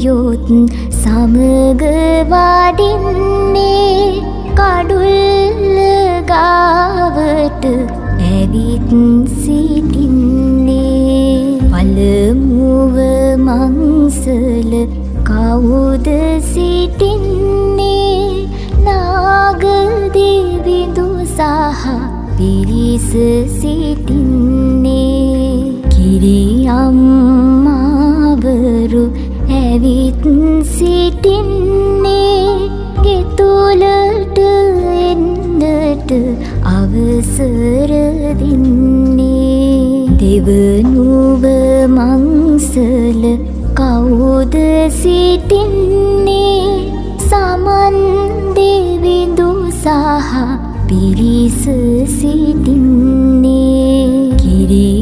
යොත් සමග වඩින්නේ කඩුල්ල ගාවට ඇවිත් සිටින්නේ පළමුව මංසල කවුද සිටින්නේ නාගදෙවිඳු සහ පිරිස සිටින්නේ කිරියම්මාවරු ඇවිත් සිටින්නේ ගෙතුලට එන්නට අවසර දෙන්නේ දෙවනුව මංසල කවුද සිටින්නේ සමන් දෙවිඳු සහ පිරිස සිටින්නේ කිරි